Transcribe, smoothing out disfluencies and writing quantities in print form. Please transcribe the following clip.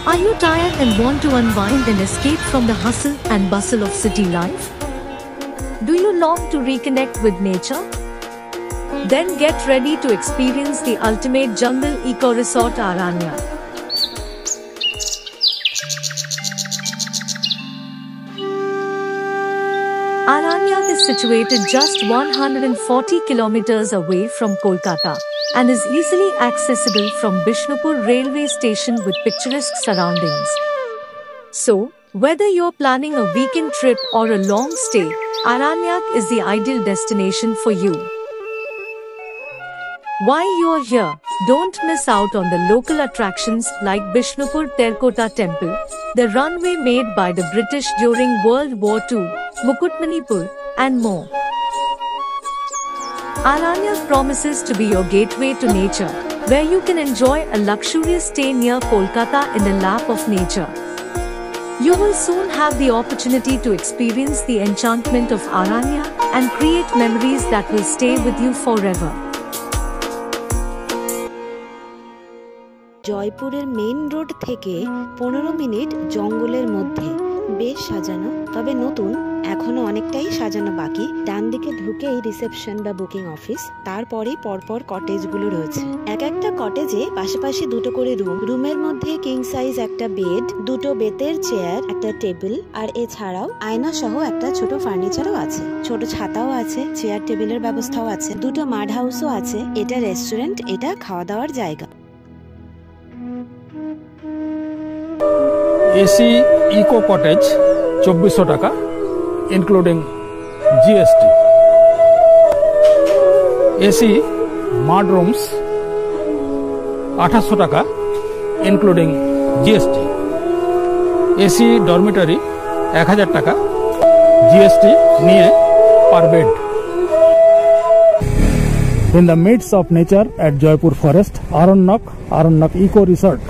Are you tired and want to unwind and escape from the hustle and bustle of city life? Do you long to reconnect with nature? Then get ready to experience the ultimate jungle eco-resort Aranyak. Aranyak is situated just 140 kilometers away from Kolkata and is easily accessible from Bishnupur railway station with picturesque surroundings. So, whether you're planning a weekend trip or a long stay, Aranyak is the ideal destination for you. While you're here, don't miss out on the local attractions like Bishnupur Terracotta Temple, the runway made by the British during World War II, Mukutmanipur, and more. Aranyak promises to be your gateway to nature, where you can enjoy a luxurious stay near Kolkata in the lap of nature. You will soon have the opportunity to experience the enchantment of Aranyak and create memories that will stay with you forever. জয়পুরের main road থেকে 15 minute জঙ্গলের মধ্যে বেশ সাজানো, তবে নতুন, এখনো অনেকটাই সাজানো বাকি। ডান দিকে ঢুকেই রিসেপশন বা বুকিং অফিস, তারপরেই পরপর কটেজগুলো রয়েছে। এক একটা কটেজে পাশাপাশি দুটো করে রুম, রুমের মধ্যে কিং সাইজ একটা বেড, দুটো বেতের চেয়ার, একটা টেবিল, আর এছাড়াও আয়না সহ একটা ছোট ফার্নিচারও আছে, ছোট ছাতাও আছে, চেয়ার টেবিলের ব্যবস্থাও আছে, দুটো মাড হাউসও আছে। এটা রেস্টুরেন্ট, এটা খাওয়া দাওয়ার জায়গা। এসি ইকো কটেজ 2400 টাকা ইনক্লুডিং জিএসটি। এসি মাড রুমস 2800 টাকা ইনক্লুডিং জিএসটি। এসি ডরমিটরি 1000 টাকা জিএসটি নিয়ে পার bed. In the midst of nature at Jaipur Forest, Aranyak Eco Resort